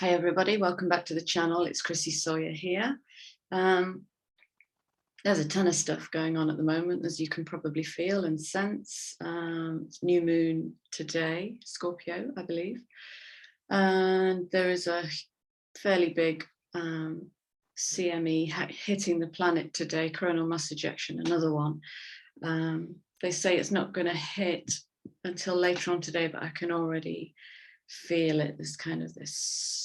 Hi everybody, welcome back to the channel. It's Chrissy Sawyer here. There's a ton of stuff going on at the moment, as you can probably feel and sense. It's new moon today, Scorpio, I believe. And there is a fairly big CME hitting the planet today, coronal mass ejection, another one. They say it's not going to hit until later on today, but I can already feel it. There's kind of this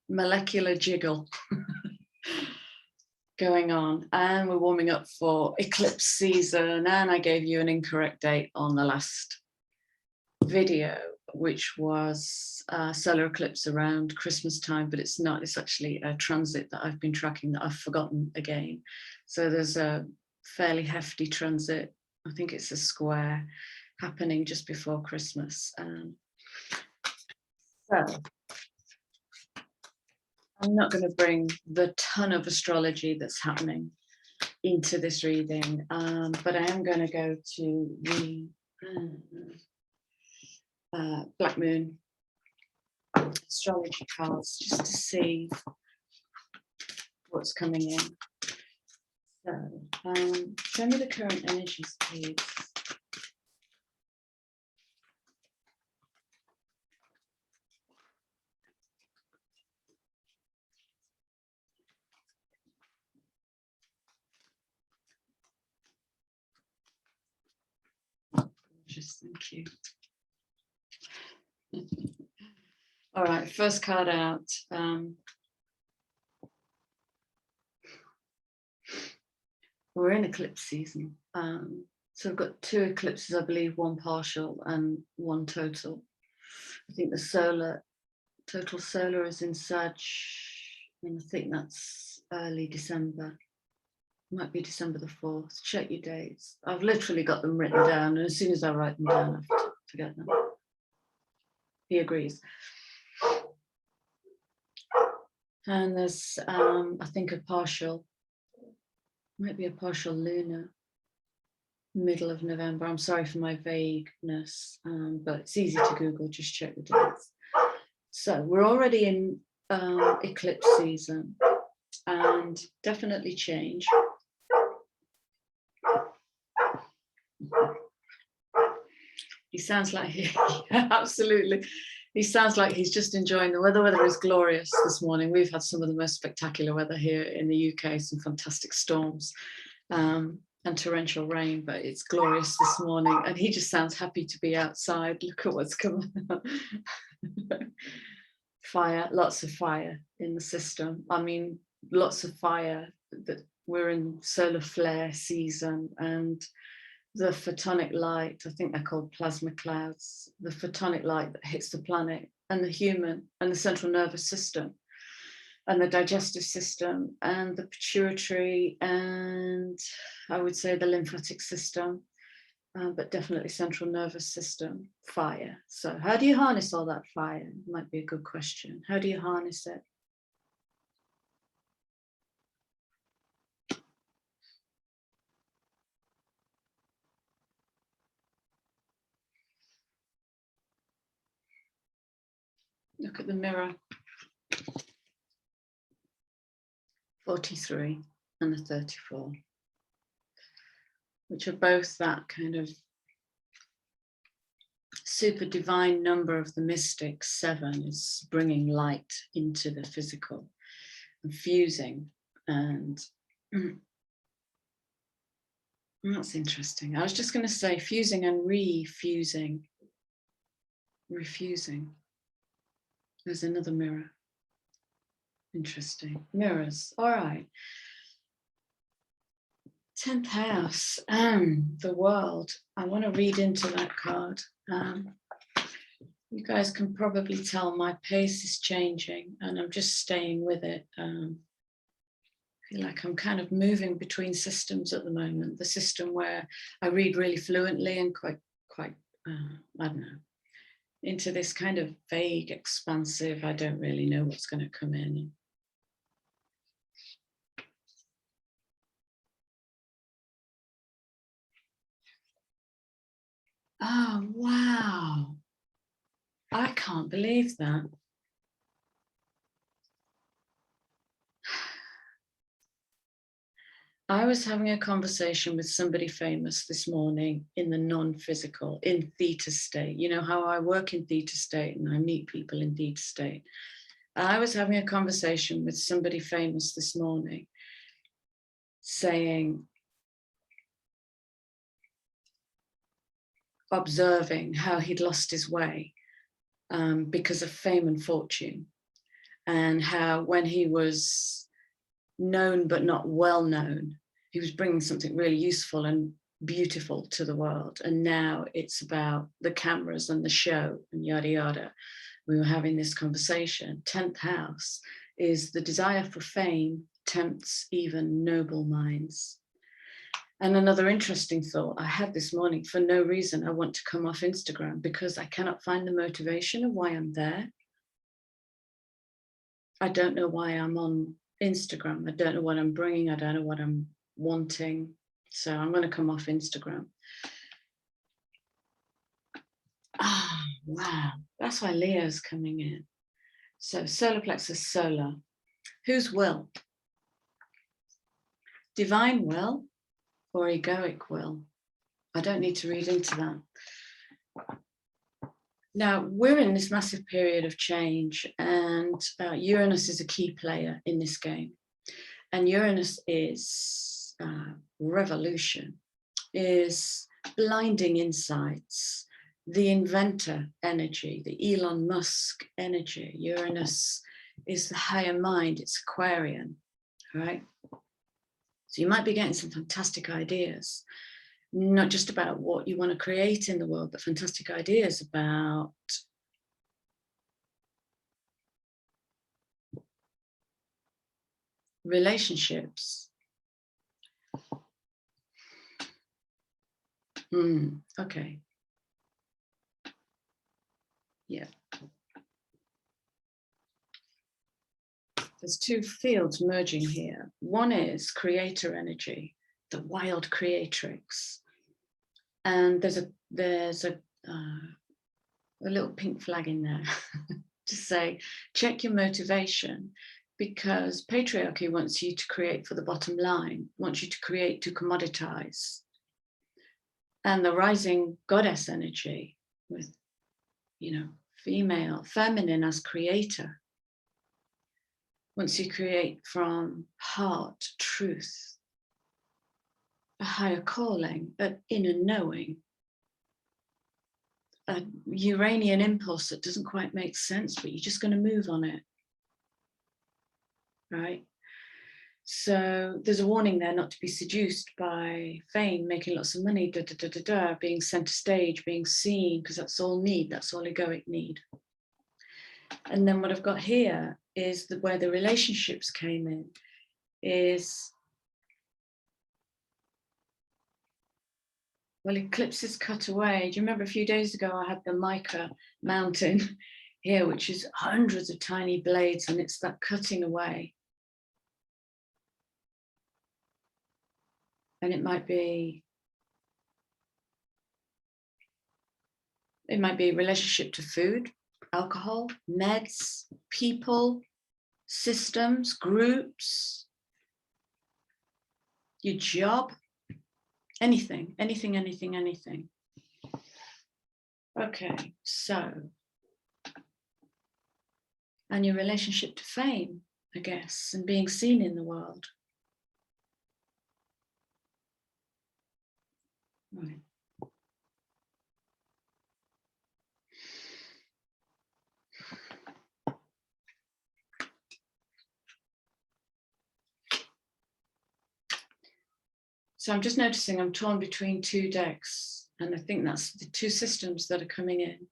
molecular jiggle going on, and we're warming up for eclipse season. And I gave you an incorrect date on the last video, which was solar eclipse around Christmas time, but it's not. It's actually a transit that I've been tracking that I've forgotten again. So there's a fairly hefty transit. I think it's a square happening just before Christmas. So I'm not going to bring the ton of astrology that's happening into this reading, but I am going to go to the Black Moon astrology cards just to see what's coming in. So, show me the current energies, please. Just thank you. All right, first card out. We're in eclipse season. So I've got two eclipses, I believe, one partial and one total. I think the total solar is in Sag, and I think that's early December. Might be December the 4th. Check your dates. I've literally got them written down, and as soon as I write them down, I have to forget them. He agrees. And there's, I think, a partial, might be a partial lunar, middle of November. I'm sorry for my vagueness, but it's easy to Google, just check the dates. So we're already in eclipse season, and definitely change. He sounds like absolutely. He sounds like he's just enjoying the weather. Weather is glorious this morning. We've had some of the most spectacular weather here in the UK, some fantastic storms and torrential rain, but it's glorious this morning. And he just sounds happy to be outside. Look at what's coming up. Fire, lots of fire in the system. I mean, lots of fire. That we're in solar flare season, and the photonic light, I think they're called plasma clouds, the photonic light that hits the planet and the human and the central nervous system and the digestive system and the pituitary and I would say the lymphatic system, but definitely central nervous system, fire. So how do you harness all that fire? Might be a good question. How do you harness it? Look at the mirror. 43 and the 34, which are both that kind of super divine number of the mystic. 7 is bringing light into the physical and fusing, and that's interesting. I was just going to say fusing and refusing. Refusing. There's another mirror. Interesting. Mirrors. All right. 10th house, the world. I want to read into that card. You guys can probably tell my pace is changing and I'm just staying with it. I feel like I'm kind of moving between systems at the moment. The system where I read really fluently and quite, I don't know, into this kind of vague, expansive, I don't really know what's going to come in. Oh, wow. I can't believe that. I was having a conversation with somebody famous this morning in the non-physical, in theta state. You know how I work in theta state and I meet people in theta state. I was having a conversation with somebody famous this morning saying, observing how he'd lost his way because of fame and fortune, and how when he was known but not well known, he was bringing something really useful and beautiful to the world. And now it's about the cameras and the show and yada yada. We were having this conversation. 10th house is the desire for fame tempts even noble minds. And another interesting thought I had this morning, for no reason, I want to come off Instagram because I cannot find the motivation of why I'm there. I don't know why I'm on Instagram. I don't know what I'm bringing. I don't know what I'm wanting. So I'm going to come off Instagram. Ah, wow. That's why Leo's coming in. So solar plexus, solar. Whose will? Divine will or egoic will? I don't need to read into that. Now, we're in this massive period of change, and Uranus is a key player in this game. And Uranus is revolution, is blinding insights, the inventor energy, the Elon Musk energy. Uranus is the higher mind, it's Aquarian, right? So you might be getting some fantastic ideas, not just about what you want to create in the world, but fantastic ideas about relationships. Okay. Yeah. There's two fields merging here. One is creator energy, the wild creatrix. And there's a little pink flag in there to say, check your motivation, because patriarchy wants you to create for the bottom line, wants you to create to commoditize. And the rising goddess energy with, you know, female, feminine as creator, once you create from heart, truth, a higher calling, an inner knowing, a Uranian impulse that doesn't quite make sense, but you're just going to move on it, right? So there's a warning there not to be seduced by fame, making lots of money, being center stage, being seen, because that's all need, that's all egoic need. And then what I've got here is where the relationships came in, is, well, eclipses cut away. Do you remember a few days ago I had the mica mountain here, which is hundreds of tiny blades, and it's that cutting away. And it might be a relationship to food, alcohol, meds, people, systems, groups, your job, anything. Okay, so, and your relationship to fame, I guess, and being seen in the world. Right. So I'm just noticing I'm torn between two decks, and I think that's the two systems that are coming in.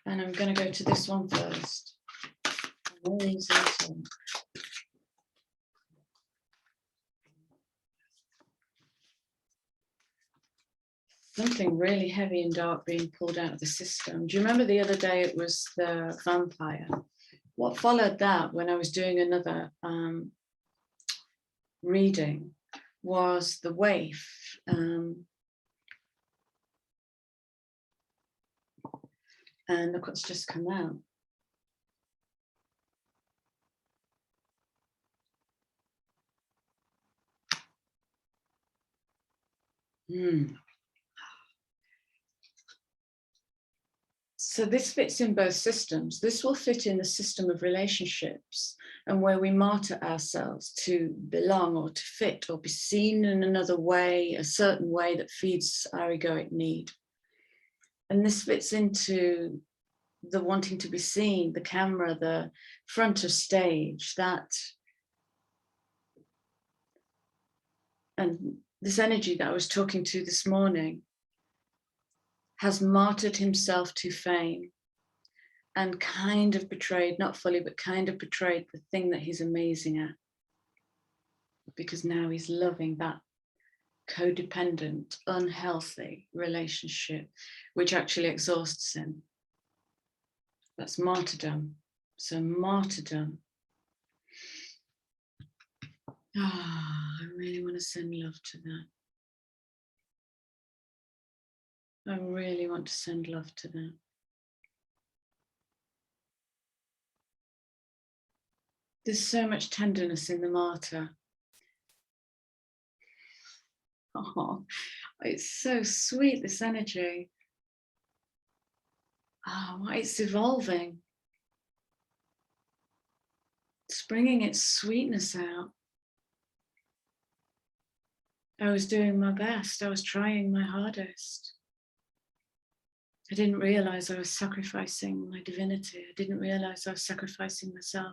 And I'm going to go to this one first. Something really heavy and dark being pulled out of the system. Do you remember the other day it was the vampire? What followed that, when I was doing another reading, was the waif. And look what's just come out. So this fits in both systems. This will fit in the system of relationships and where we martyr ourselves to belong or to fit or be seen in another way, a certain way that feeds our egoic need. And this fits into the wanting to be seen, the camera, the front of stage, that, and this energy that I was talking to this morning has martyred himself to fame and kind of betrayed, not fully, but kind of betrayed the thing that he's amazing at. Because now he's loving that codependent, unhealthy relationship, which actually exhausts him. That's martyrdom. So martyrdom. I really want to send love to that. I really want to send love to that. There's so much tenderness in the martyr. Oh, it's so sweet, this energy. Oh, it's evolving. It's bringing its sweetness out. I was doing my best. I was trying my hardest. I didn't realize I was sacrificing my divinity. I didn't realize I was sacrificing myself.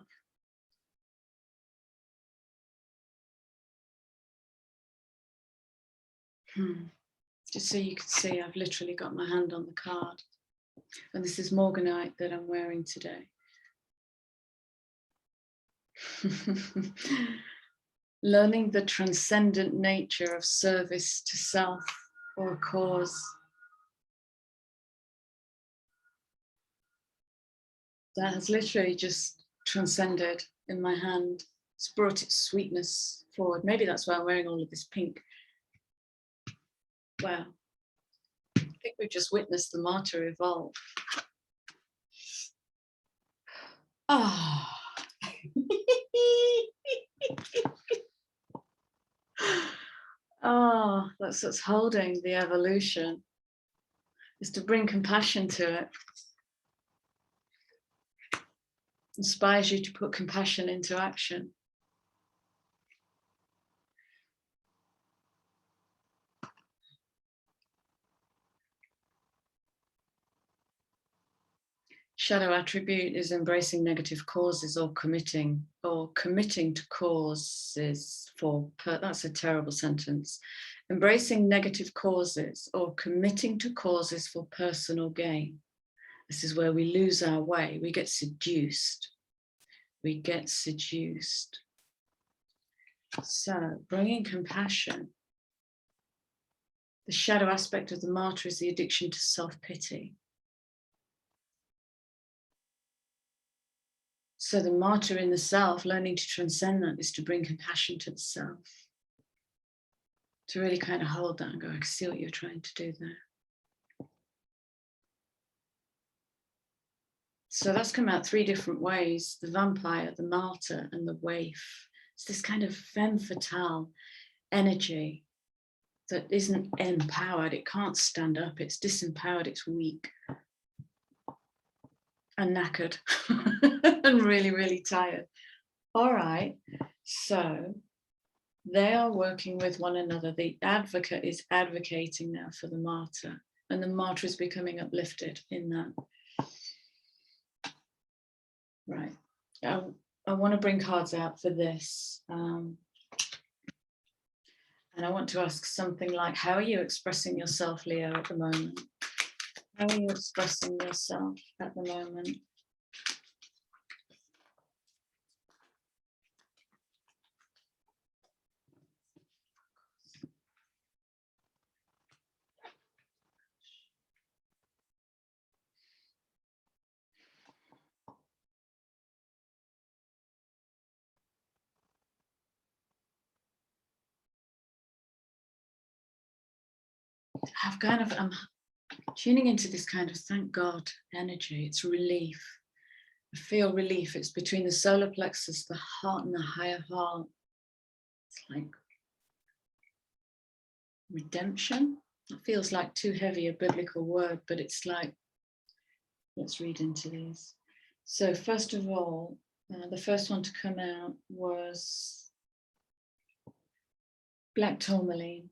Just so you can see, I've literally got my hand on the card. And this is Morganite that I'm wearing today. Learning the transcendent nature of service to self or a cause. That has literally just transcended in my hand. It's brought its sweetness forward. Maybe that's why I'm wearing all of this pink. Wow. I think we've just witnessed the martyr evolve. Ah. Oh, that's what's holding the evolution, is to bring compassion to it. Inspires you to put compassion into action. Shadow attribute is embracing negative causes or committing to causes for, that's a terrible sentence. Embracing negative causes or committing to causes for personal gain. This is where we lose our way. We get seduced. We get seduced. So bringing compassion. The shadow aspect of the martyr is the addiction to self-pity. So the martyr in the self, learning to transcend that, is to bring compassion to the self. To really kind of hold that and go, I can see what you're trying to do there. So that's come out three different ways: the vampire, the martyr, and the waif. It's this kind of femme fatale energy that isn't empowered. It can't stand up. It's disempowered. It's weak and knackered and really, really tired. All right. So they are working with one another. The advocate is advocating now for the martyr, and the martyr is becoming uplifted in that. Right. I want to bring cards out for this. And I want to ask something like, how are you expressing yourself, Leo, at the moment? How are you expressing yourself at the moment? I'm tuning into this kind of thank God energy. It's relief. I feel relief. It's between the solar plexus, the heart, and the higher heart. It's like redemption. It feels like too heavy a biblical word, but it's like, let's read into these. So first of all, the first one to come out was black tourmaline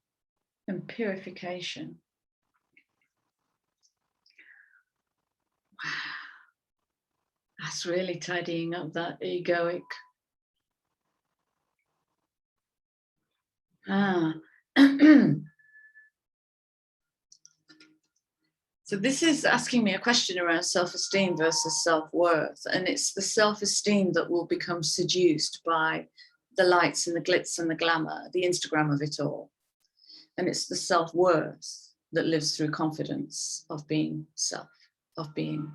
and purification. Wow. That's really tidying up that egoic. So this is asking me a question around self-esteem versus self-worth. And it's the self-esteem that will become seduced by the lights and the glitz and the glamour, the Instagram of it all. And it's the self-worth that lives through confidence of being self, of being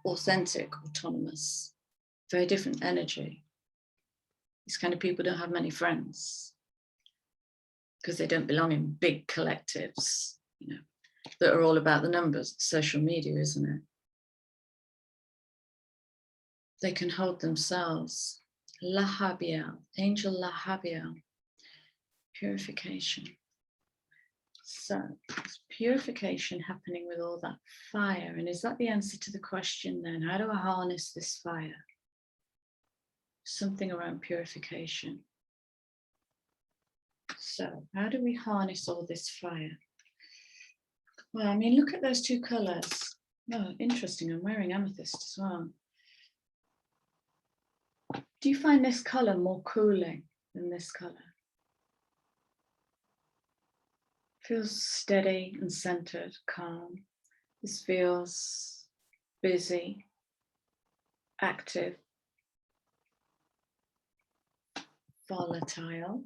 authentic, autonomous, very different energy. These kind of people don't have many friends because they don't belong in big collectives, you know, that are all about the numbers. Social media, isn't it? They can hold themselves. Lahabiel, angel Lahabiel, purification. So there's purification happening with all that fire. And is that the answer to the question then? How do I harness this fire? Something around purification. So how do we harness all this fire? Well, I mean, look at those two colors. Oh, interesting. I'm wearing amethyst as well. Do you find this color more cooling than this color? Feels steady and centered, calm. This feels busy, active, volatile.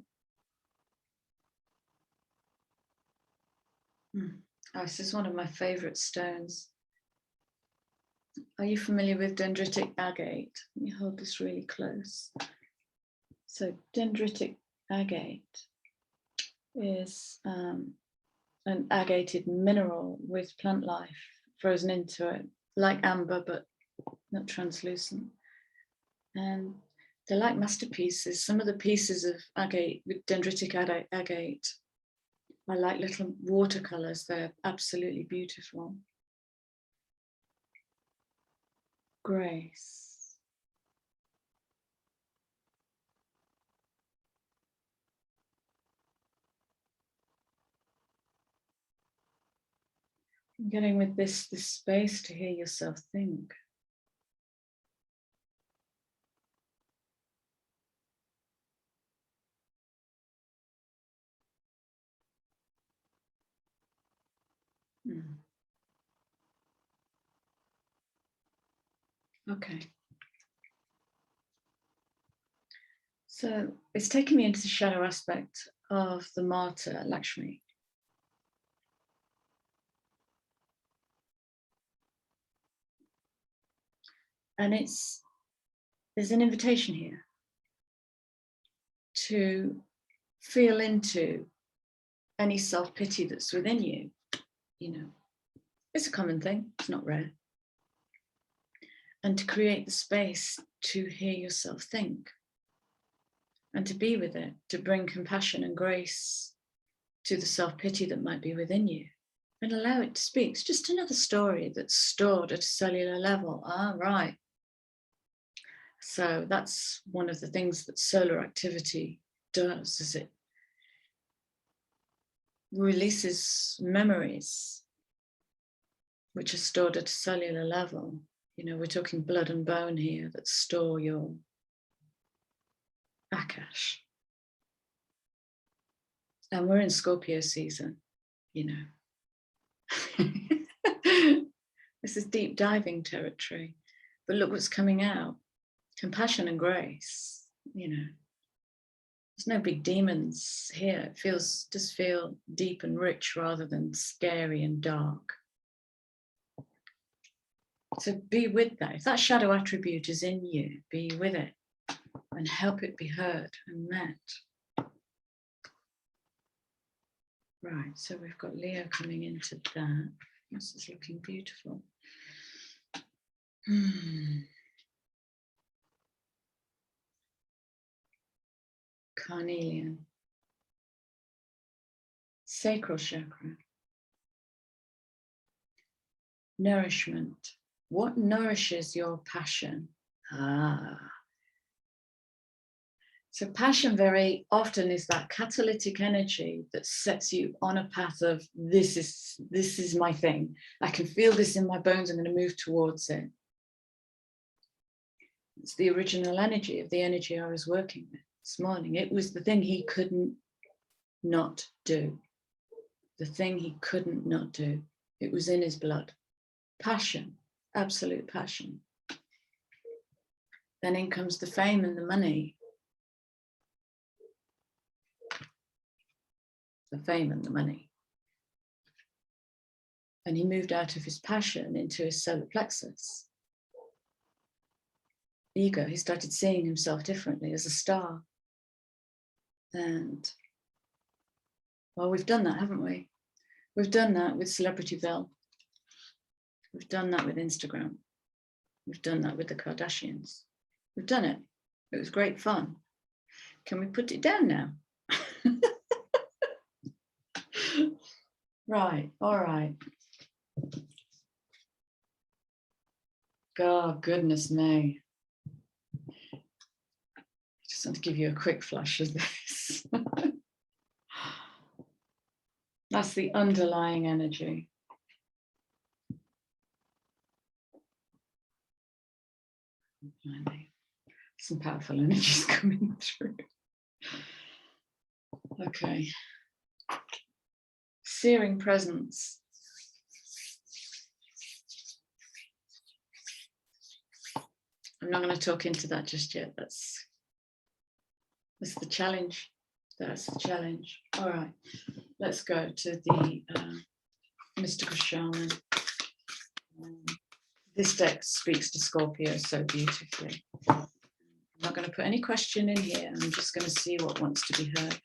Oh, this is one of my favorite stones. Are you familiar with dendritic agate? Let me hold this really close. So dendritic agate is an agated mineral with plant life frozen into it, like amber, but not translucent. And they're like masterpieces. Some of the pieces of agate, with dendritic agate, are like little watercolors. They're absolutely beautiful. Grace. Getting with this space to hear yourself think. Okay. So it's taking me into the shadow aspect of the martyr, Lakshmi. And there's an invitation here to feel into any self-pity that's within you. You know, it's a common thing, it's not rare. And to create the space to hear yourself think and to be with it, to bring compassion and grace to the self-pity that might be within you and allow it to speak. It's just another story that's stored at a cellular level. Right. So that's one of the things that solar activity does, is it releases memories which are stored at a cellular level. You know, we're talking blood and bone here that store your Akash. And we're in Scorpio season, you know. This is deep diving territory. But look what's coming out. Compassion and grace, you know. There's no big demons here. It just feel deep and rich rather than scary and dark. So be with that. If that shadow attribute is in you, be with it and help it be heard and met. Right, so we've got Leo coming into that. This is looking beautiful. Carnelian. Sacral chakra. Nourishment. What nourishes your passion? So passion very often is that catalytic energy that sets you on a path of this is my thing. I can feel this in my bones. I'm going to move towards it. It's the original energy of the energy I was working with this morning. It was the thing he couldn't not do. The thing he couldn't not do. It was in his blood. Passion, absolute passion. Then in comes the fame and the money. The fame and the money. And he moved out of his passion into his solar plexus. Ego, he started seeing himself differently as a star. And, well, we've done that, haven't we? We've done that with Celebrityville. We've done that with Instagram. We've done that with the Kardashians. We've done it. It was great fun. Can we put it down now? Right, all right. God, goodness me. I just want to give you a quick flash of this. That's the underlying energy. Some powerful energies coming through. Okay. Searing presence. I'm not going to talk into that just yet. That's the challenge. That's the challenge. All right. Let's go to the mystical shaman. This deck speaks to Scorpio so beautifully. I'm not going to put any question in here. I'm just going to see what wants to be heard.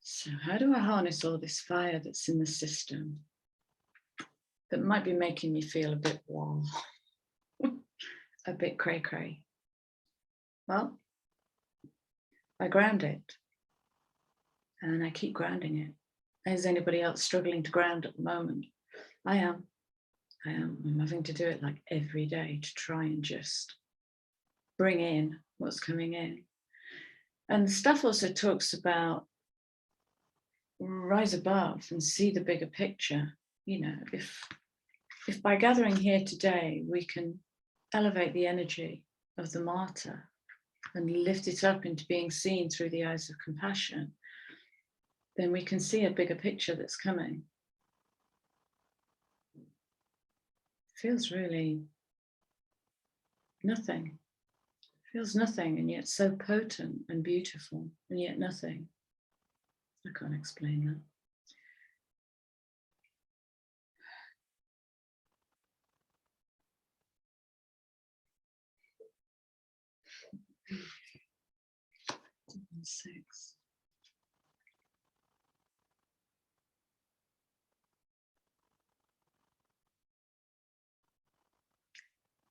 So how do I harness all this fire that's in the system that might be making me feel a bit wow, a bit cray-cray? Well, I ground it and I keep grounding it. Is anybody else struggling to ground at the moment? I am. I'm having to do it like every day to try and just bring in what's coming in. And the stuff also talks about rise above and see the bigger picture. You know, if by gathering here today, we can elevate the energy of the martyr and lift it up into being seen through the eyes of compassion, then we can see a bigger picture that's coming. It feels really nothing. It feels nothing, and yet so potent and beautiful, and yet nothing. I can't explain that. Six.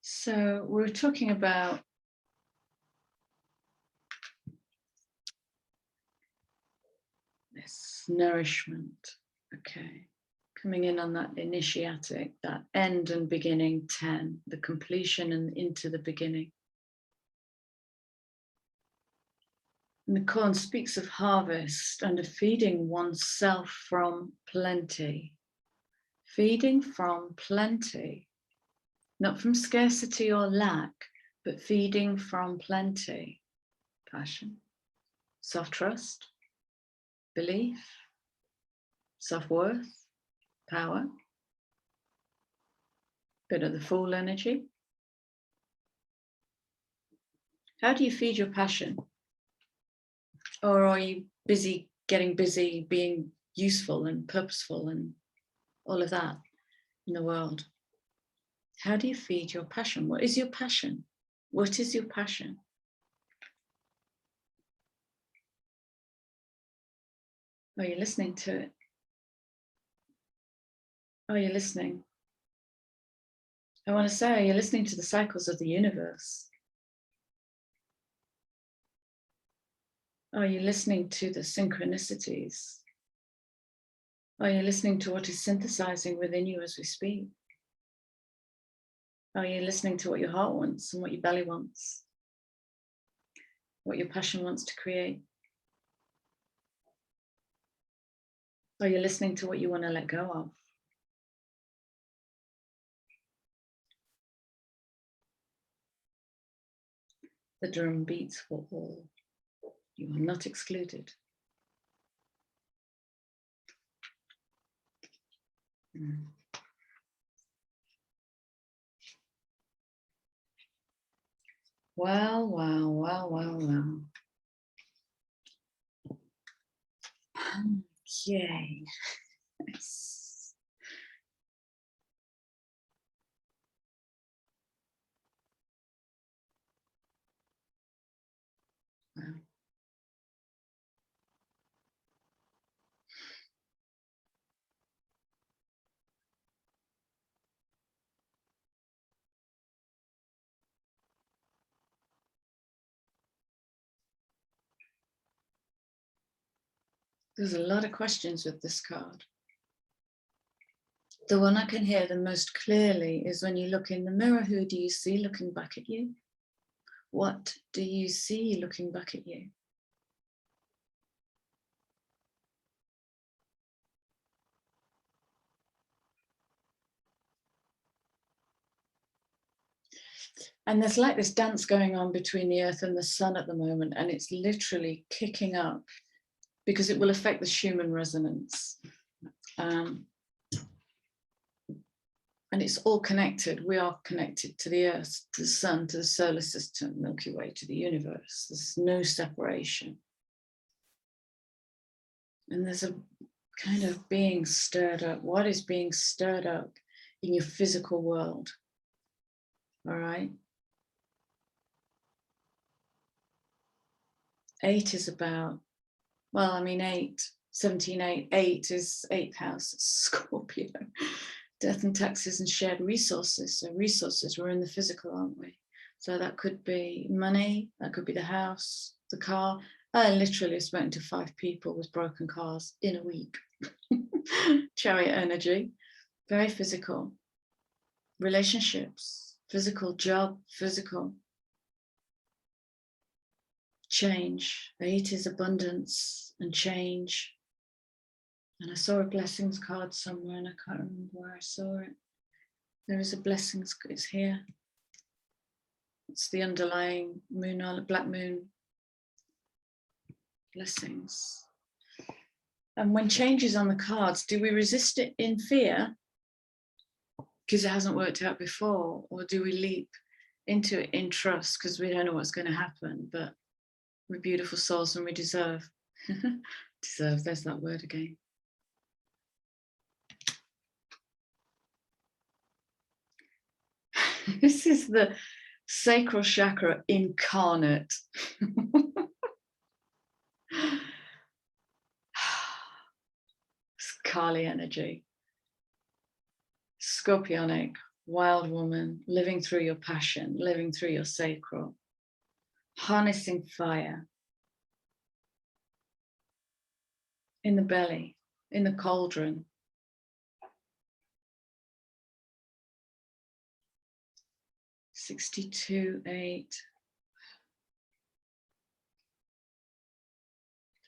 So we're talking about this nourishment, okay, coming in on that initiatic, that end and beginning 10, the completion and into the beginning. And the koan speaks of harvest and of feeding oneself from plenty. Feeding from plenty, not from scarcity or lack, but feeding from plenty. Passion, self-trust, belief, self-worth, power, bit of the Fool energy. How do you feed your passion? Or are you busy getting busy, being useful and purposeful and all of that in the world? How do you feed your passion? What is your passion? What is your passion? Are you listening to it? Are you listening? I want to say, are you listening to the cycles of the universe? Are you listening to the synchronicities? Are you listening to what is synthesizing within you as we speak? Are you listening to what your heart wants and what your belly wants? What your passion wants to create? Are you listening to what you want to let go of? The drum beats for all. You are not excluded. Wow, wow, wow, wow, wow. Okay. Yes. Wow. There's a lot of questions with this card. The one I can hear the most clearly is when you look in the mirror, who do you see looking back at you? What do you see looking back at you? And there's like this dance going on between the earth and the sun at the moment, and it's literally kicking up because it will affect the Schumann resonance. And it's all connected. We are connected to the earth, to the sun, to the solar system, Milky Way, to the universe. There's no separation. And there's a kind of being stirred up. What is being stirred up in your physical world? All right. 8 is about, well, I mean, 8, 17, 8, 8 is 8th house, Scorpio. Death and taxes and shared resources. So resources, we're in the physical, aren't we? So that could be money, that could be the house, the car. I literally have spoken to 5 people with broken cars in a week. Chariot energy, very physical. Relationships, physical, job, physical. Change. 8 is abundance and change. And I saw a blessings card somewhere and I can't remember where I saw it. There is a blessings, it's here. It's the underlying moon, black moon. Blessings. And when change is on the cards, do we resist it in fear because it hasn't worked out before? Or do we leap into it in trust because we don't know what's going to happen, but we're beautiful souls and we deserve. Deserve, there's that word again. This is the sacral chakra incarnate. Kali energy. Scorpionic, wild woman, living through your passion, living through your sacral. Harnessing fire. In the belly, in the cauldron. (62)8.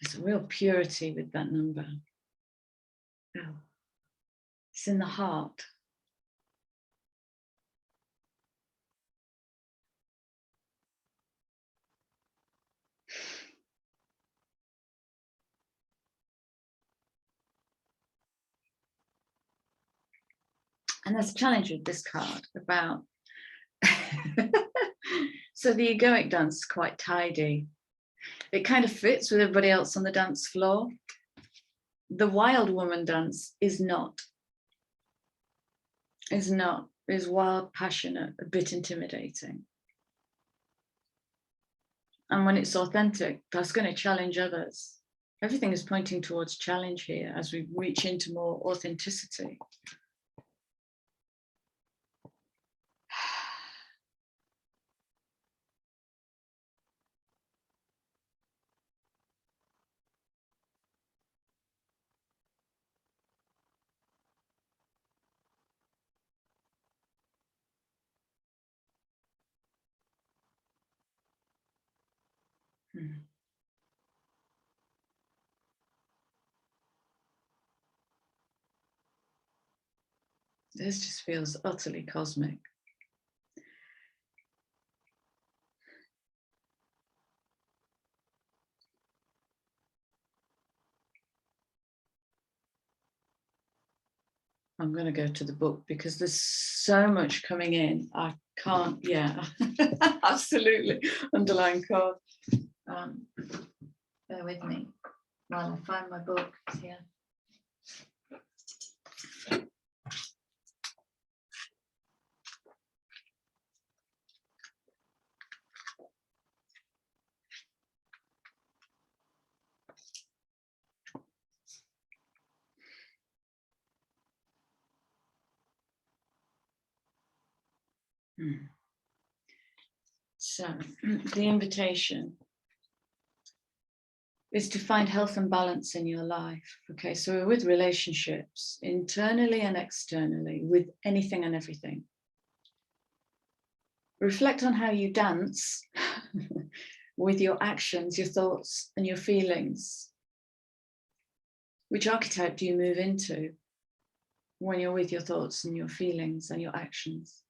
There's a real purity with that number. Oh. It's in the heart. And there's a challenge with this card about, so the egoic dance is quite tidy. It kind of fits with everybody else on the dance floor. The wild woman dance is not. Is wild, passionate, a bit intimidating. And when it's authentic, that's going to challenge others. Everything is pointing towards challenge here as we reach into more authenticity. This just feels utterly cosmic. I'm going to go to the book because there's so much coming in. I can't, yeah, absolutely. Underlying card. Bear with me while I find my book here. So the invitation is to find health and balance in your life. Okay, so we're with relationships, internally and externally, with anything and everything. Reflect on how you dance with your actions, your thoughts, and your feelings. Which archetype do you move into when you're with your thoughts and your feelings and your actions?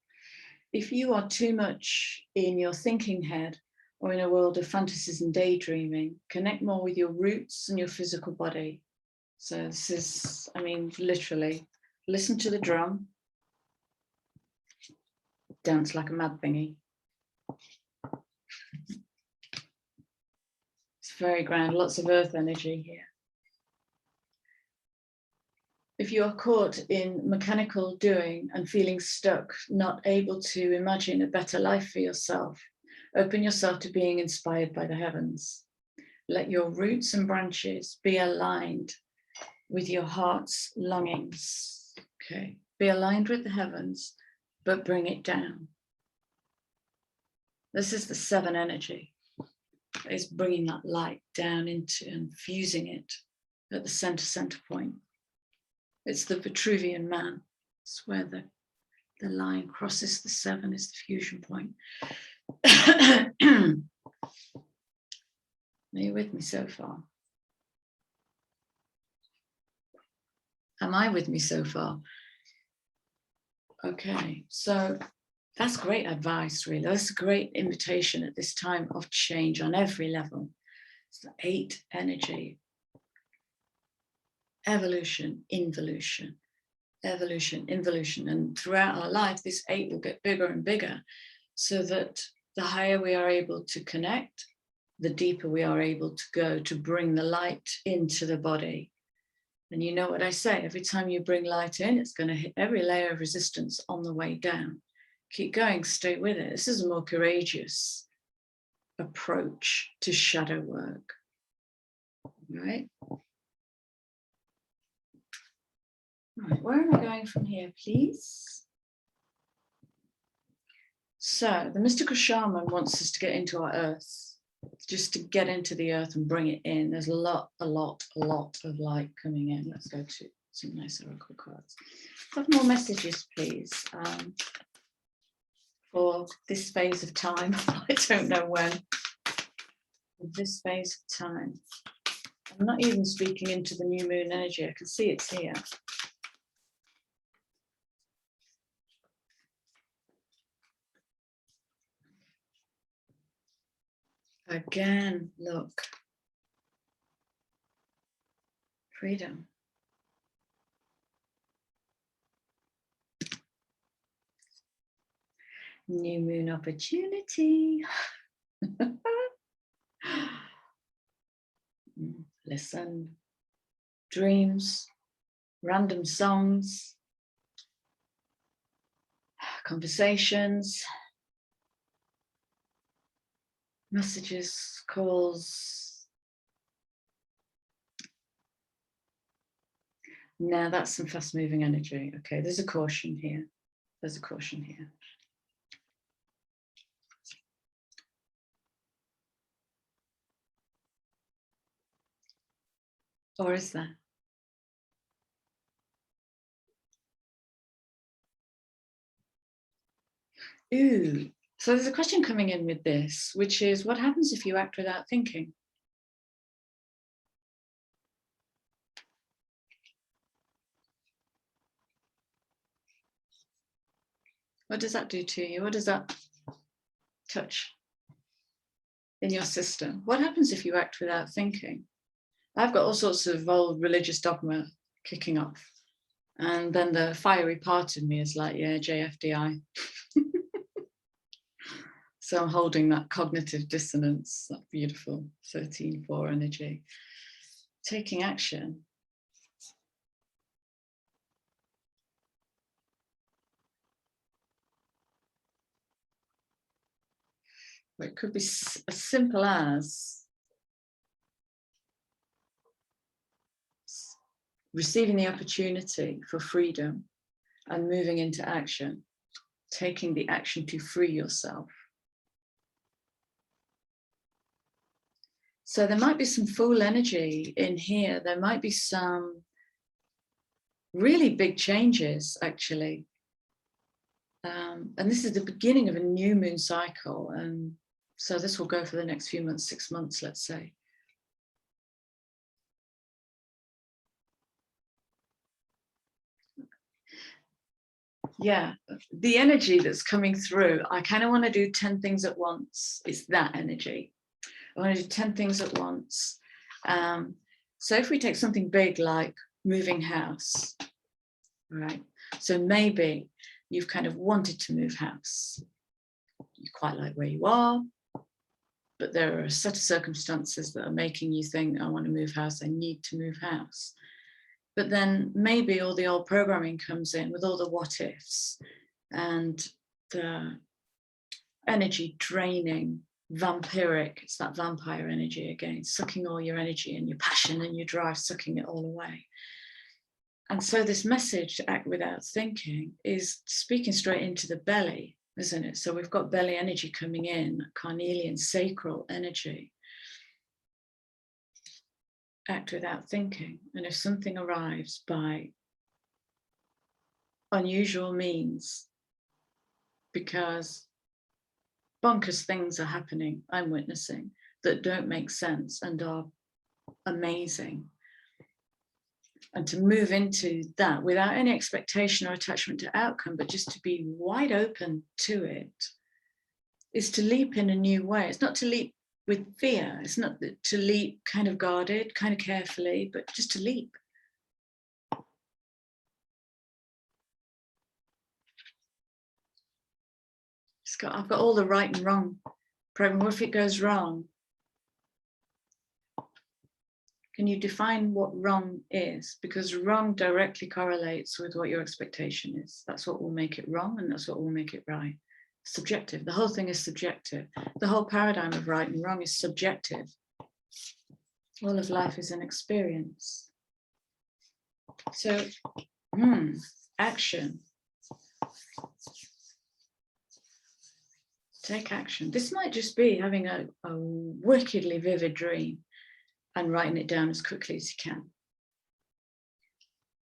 If you are too much in your thinking head or in a world of fantasies and daydreaming, connect more with your roots and your physical body. So this is, I mean, literally, listen to the drum, dance like a mad thingy. It's very grand, lots of earth energy here. If you are caught in mechanical doing and feeling stuck, not able to imagine a better life for yourself, open yourself to being inspired by the heavens. Let your roots and branches be aligned with your heart's longings. Okay, be aligned with the heavens, but bring it down. This is the 7 energy. It's bringing that light down into and fusing it at the center point. It's the Vitruvian man. It's where the line crosses the 7 is the fusion point. Are you with me so far? Am I with me so far? Okay, so that's great advice, really. That's a great invitation at this time of change on every level. It's the 8 energy. Evolution, involution, evolution, involution. And throughout our life, this 8 will get bigger and bigger, so that the higher we are able to connect, the deeper we are able to go to bring the light into the body. And you know what I say, every time you bring light in, it's going to hit every layer of resistance on the way down. Keep going, stay with it. This is a more courageous approach to shadow work, right? Right, where am I going from here, please? So the mystical shaman wants us to get into our earth, just to get into the earth and bring it in. There's a lot of light coming in. Let's go to some nice oracle cards. Have more messages, please, for this phase of time. I don't know when. This phase of time. I'm not even speaking into the new moon energy. I can see it's here. Again, look. Freedom. New moon opportunity. Listen, dreams, random songs, conversations, messages, calls. Now that's some fast moving energy. Okay, there's a caution here. There's a caution here. Or is there? Ooh, so there's a question coming in with this, which is, what happens if you act without thinking? What does that do to you? What does that touch in your system? What happens if you act without thinking? I've got all sorts of old religious dogma kicking off. And then the fiery part of me is like, yeah, JFDI. So I'm holding that cognitive dissonance, that beautiful 13-4 energy. Taking action. It could be as simple as receiving the opportunity for freedom and moving into action, taking the action to free yourself. So there might be some full energy in here. There might be some really big changes, actually. And this is the beginning of a new moon cycle. And so this will go for the next few months, 6 months, let's say. Yeah, the energy that's coming through, I kind of want to do 10 things at once. It's that energy. I want to do 10 things at once. So if we take something big like moving house, right? So maybe you've kind of wanted to move house. You quite like where you are, but there are a set of circumstances that are making you think, I want to move house, I need to move house. But then maybe all the old programming comes in with all the what ifs and the energy draining, vampiric, it's that vampire energy again, sucking all your energy and your passion and your drive, sucking it all away. And so this message to act without thinking is speaking straight into the belly, isn't it? So we've got belly energy coming in, carnelian, sacral energy. Act without thinking. And if something arrives by unusual means, because bonkers things are happening, I'm witnessing, that don't make sense and are amazing. And to move into that without any expectation or attachment to outcome, but just to be wide open to it, is to leap in a new way. It's not to leap with fear. It's not to leap kind of guarded, kind of carefully, but just to leap. I've got all the right and wrong. Problem, what if it goes wrong? Can you define what wrong is? Because wrong directly correlates with what your expectation is. That's what will make it wrong, and that's what will make it right. Subjective. The whole thing is subjective. The whole paradigm of right and wrong is subjective. All of life is an experience. So, action. Take action. This might just be having a wickedly vivid dream and writing it down as quickly as you can.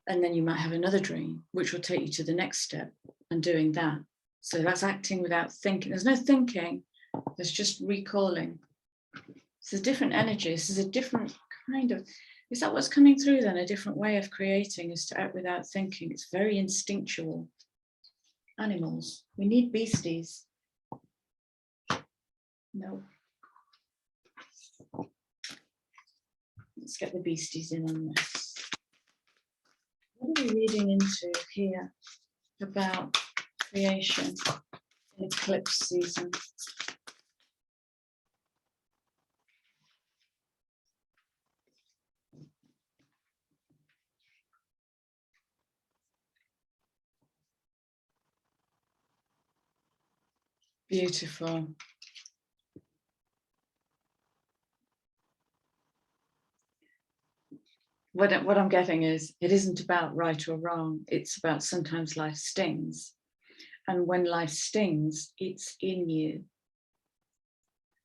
And then you might have another dream, which will take you to the next step and doing that. So that's acting without thinking. There's no thinking, there's just recalling. It's a different energy. This is a different kind of, is that what's coming through then? A different way of creating is to act without thinking. It's very instinctual. Animals, we need beasties. No. Let's get the beasties in on this. What are we reading into here about creation? eclipse season. Beautiful. What I'm getting is, it isn't about right or wrong. It's about sometimes life stings. And when life stings, it's in you.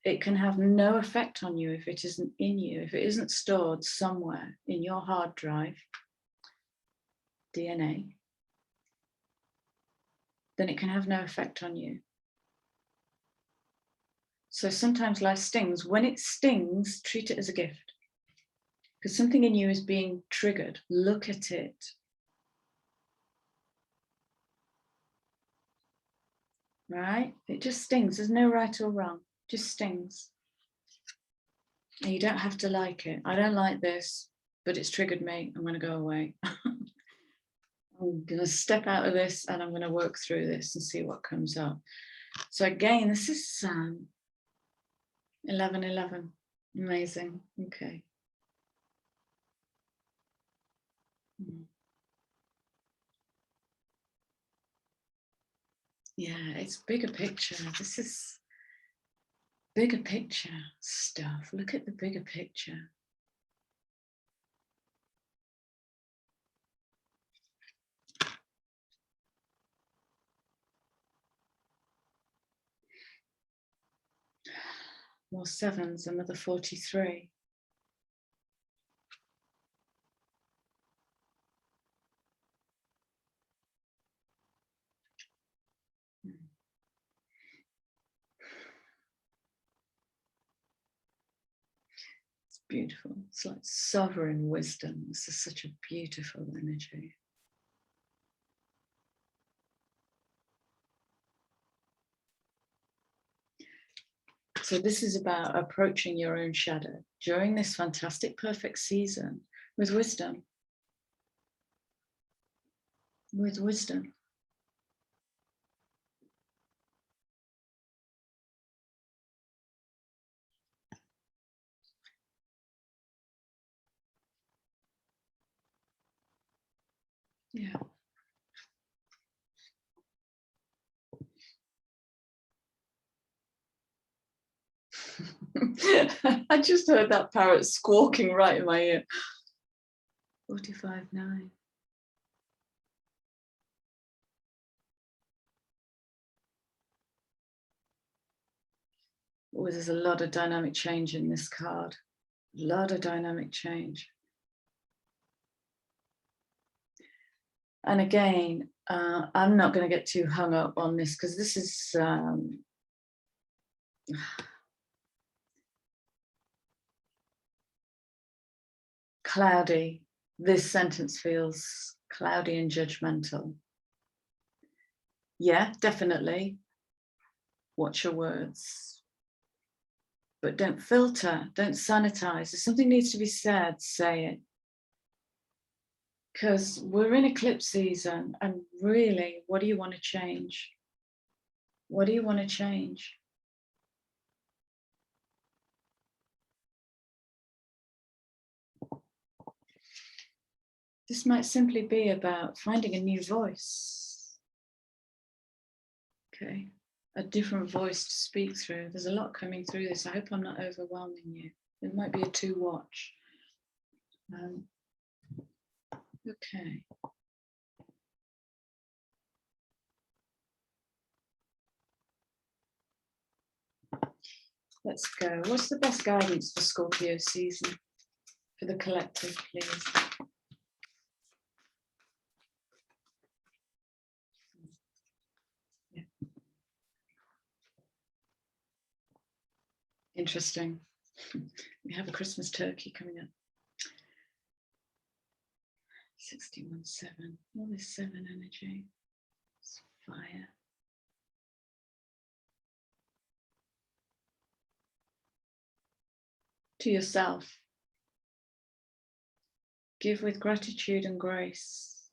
It can have no effect on you if it isn't in you, if it isn't stored somewhere in your hard drive, DNA, then it can have no effect on you. So sometimes life stings. When it stings, treat it as a gift. Because something in you is being triggered. Look at it. Right? It just stings. There's no right or wrong. It just stings. And you don't have to like it. I don't like this, but it's triggered me. I'm going to go away. I'm going to step out of this and I'm going to work through this and see what comes up. So again, this is 11:11. Amazing. Okay. Yeah, it's bigger picture. This is bigger picture stuff. Look at the bigger picture. More sevens, another 43. It's beautiful. It's like sovereign wisdom. This is such a beautiful energy. So this is about approaching your own shadow during this fantastic, perfect season with wisdom. With wisdom. Yeah. I just heard that parrot squawking right in my ear. 45:9. Oh, there's a lot of dynamic change in this card. A lot of dynamic change. And again, I'm not going to get too hung up on this because this is cloudy. This sentence feels cloudy and judgmental. Yeah, definitely. Watch your words. But don't filter, don't sanitize. If something needs to be said, say it. Because we're in eclipse season, and really, what do you want to change? What do you want to change? This might simply be about finding a new voice. Okay, a different voice to speak through. There's a lot coming through this. I hope I'm not overwhelming you. It might be a 2-watch. Okay. Let's go. What's the best guidance for Scorpio season? For the collective, please. Yeah. Interesting. We have a Christmas turkey coming up. 61-7. All this 7 energy. It's fire. To yourself. Give with gratitude and grace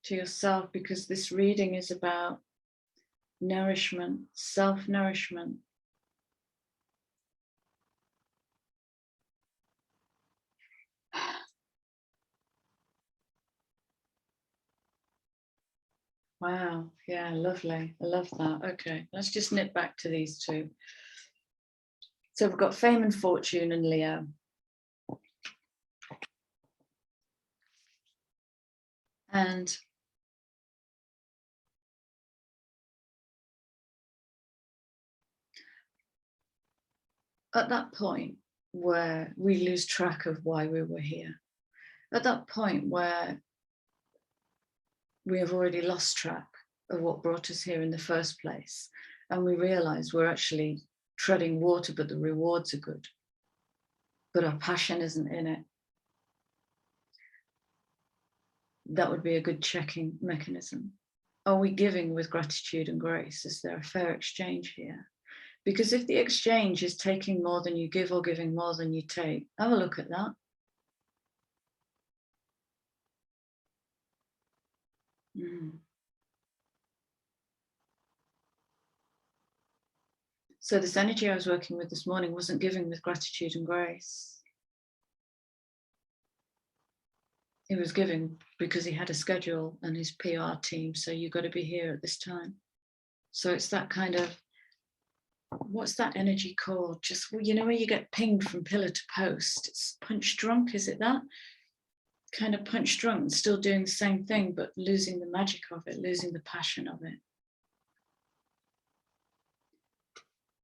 to yourself, because this reading is about nourishment, self-nourishment. Wow, yeah, lovely. I love that. Okay, let's just nip back to these two. So we've got fame and fortune and Leo. And at that point where we lose track of why we were here, at that point where we have already lost track of what brought us here in the first place, and we realize we're actually treading water, but the rewards are good, but our passion isn't in it, that would be a good checking mechanism. Are we giving with gratitude and grace? Is there a fair exchange here? Because if the exchange is taking more than you give or giving more than you take, have a look at that. So this energy I was working with this morning wasn't giving with gratitude and grace. He was giving because he had a schedule and his PR team, so you got to be here at this time. So it's that kind of, what's that energy called? Just, you know, where you get pinged from pillar to post. It's punch drunk, is it that? Kind of punch drunk and still doing the same thing, but losing the magic of it, losing the passion of it.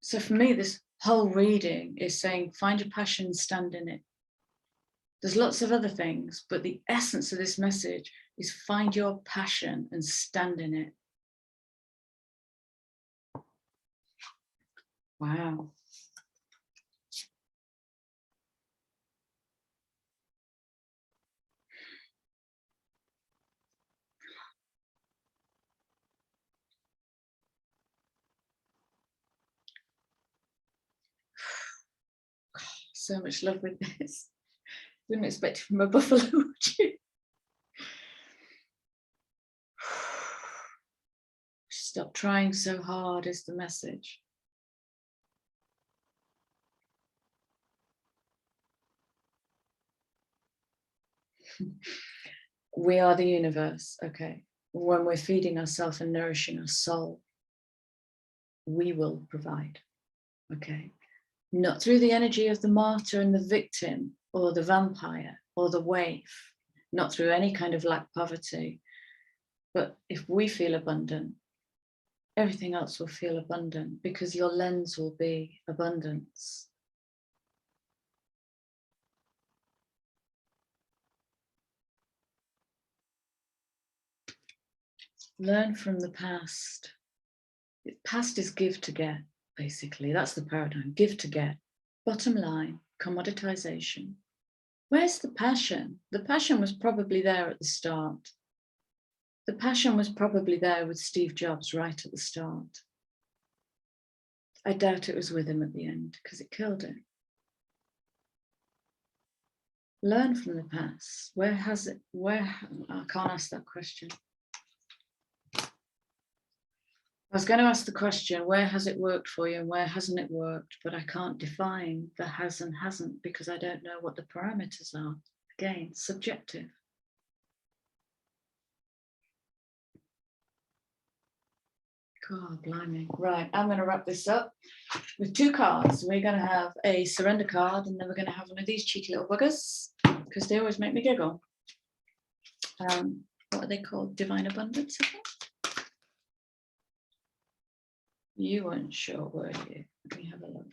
So for me, this whole reading is saying, find your passion, stand in it. There's lots of other things, but the essence of this message is find your passion and stand in it. Wow. So much love with this. Wouldn't expect it from a buffalo, would you? Stop trying so hard is the message. We are the universe, okay. When we're feeding ourselves and nourishing our soul, we will provide, okay. Not through the energy of the martyr and the victim or the vampire or the waif, not through any kind of lack poverty, but if we feel abundant, everything else will feel abundant because your lens will be abundance. Learn from the past. Past is give to get, basically. That's the paradigm, give to get. Bottom line, commoditization. Where's the passion? The passion was probably there at the start. The passion was probably there with Steve Jobs right at the start. I doubt it was with him at the end because it killed him. Learn from the past. Where has it, I can't ask that question. I was going to ask the question, where has it worked for you and where hasn't it worked? But I can't define the has and hasn't because I don't know what the parameters are. Again, subjective. God, blimey. Right, I'm going to wrap this up with two cards. We're going to have a surrender card and then we're going to have one of these cheeky little buggers because they always make me giggle. What are they called? Divine Abundance, I think? You weren't sure, were you? Let me have a look.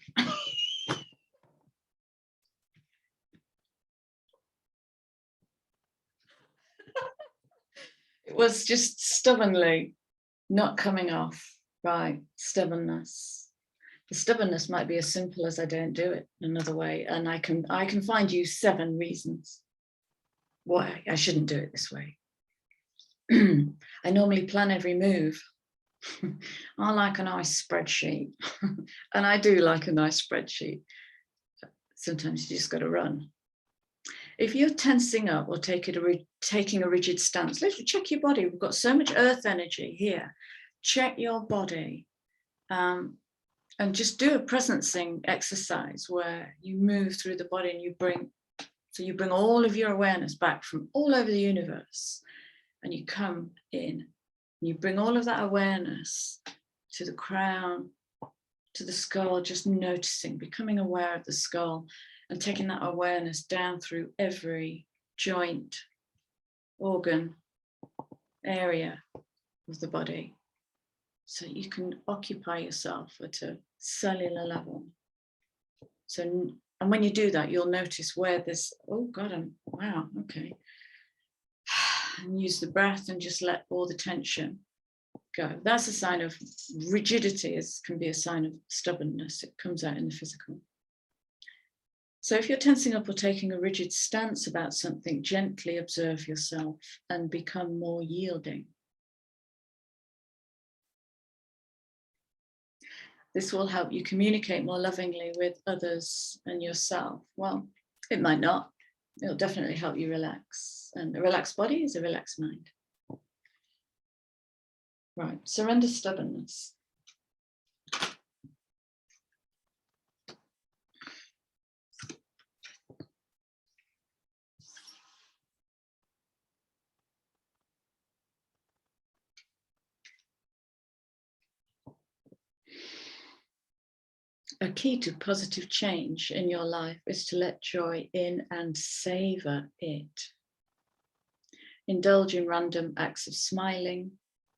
It was just stubbornly not coming off. Right, stubbornness. The stubbornness might be as simple as I don't do it another way, and I can find you 7 reasons why I shouldn't do it this way. I normally plan every move. I like a nice spreadsheet, and I do like a nice spreadsheet. Sometimes you just got to run. If you're tensing up or taking a rigid stance, let's check your body. We've got so much earth energy here. check your body, and just do a presencing exercise where you move through the body and you bring all of your awareness back from all over the universe, and you come in and you bring all of that awareness to the crown, to the skull, just noticing, becoming aware of the skull, and taking that awareness down through every joint, organ, area of the body, so you can occupy yourself at a cellular level. So, and when you do that, you'll notice where there's, oh God, wow, okay. And use the breath and just let all the tension go. That's a sign of rigidity. It can be a sign of stubbornness. It comes out in the physical. So if you're tensing up or taking a rigid stance about something, gently observe yourself and become more yielding. This will help you communicate more lovingly with others and yourself. Well, it might not. It'll definitely help you relax. And a relaxed body is a relaxed mind. Right, surrender stubbornness. A key to positive change in your life is to let joy in and savor it. Indulge in random acts of smiling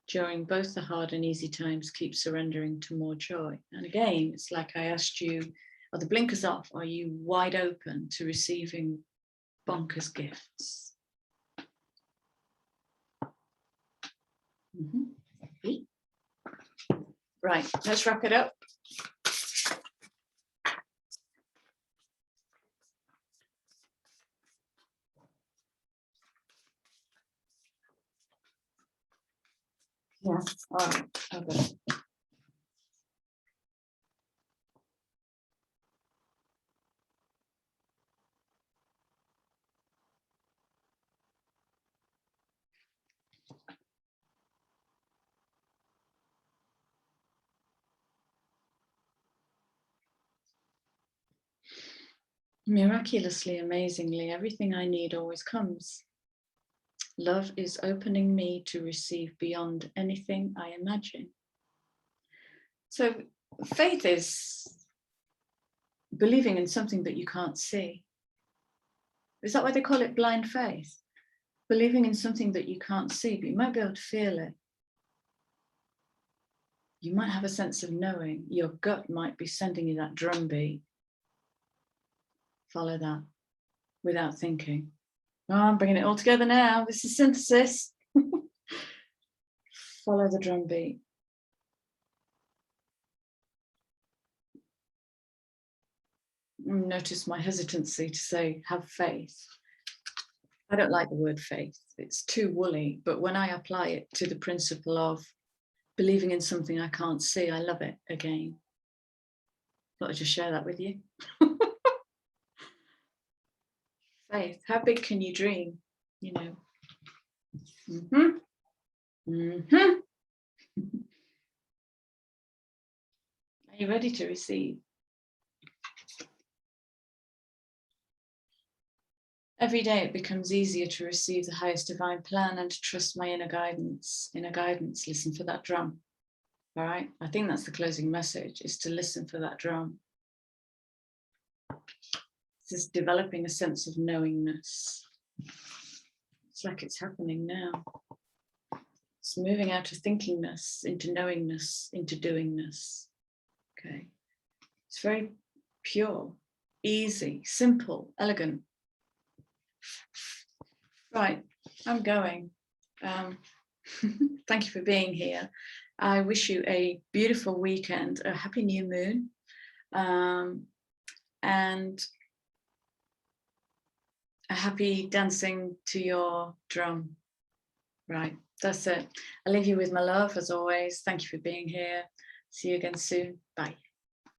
during both the hard and easy times. Keep surrendering to more joy. And again, it's like I asked you, are the blinkers off? Are you wide open to receiving bonkers gifts? Right, let's wrap it up. Yes, all right, okay. Miraculously, amazingly, everything I need always comes. Love is opening me to receive beyond anything I imagine. So faith is believing in something that you can't see. Is that why they call it blind faith? Believing in something that you can't see, but you might be able to feel it. You might have a sense of knowing. Your gut might be sending you that drumbeat. Follow that without thinking. Oh, I'm bringing it all together now. This is synthesis. Follow the drumbeat. Notice my hesitancy to say, have faith. I don't like the word faith. It's too woolly, but when I apply it to the principle of believing in something I can't see, I love it again. Thought I'd just share that with you. Faith, how big can you dream? You know. Are you ready to receive? Every day it becomes easier to receive the highest divine plan and to trust my inner guidance. Inner guidance, listen for that drum. All right, I think that's the closing message, is to listen for that drum. This is developing a sense of knowingness. It's like it's happening now. It's moving out of thinkingness into knowingness, into doingness. Okay, it's very pure, easy, simple, elegant. Right, I'm going. Thank you for being here. I wish you a beautiful weekend, a happy new moon, and a happy dancing to your drum. Right, that's it. I'll leave you with my love as always. Thank you for being here. See you again soon. Bye.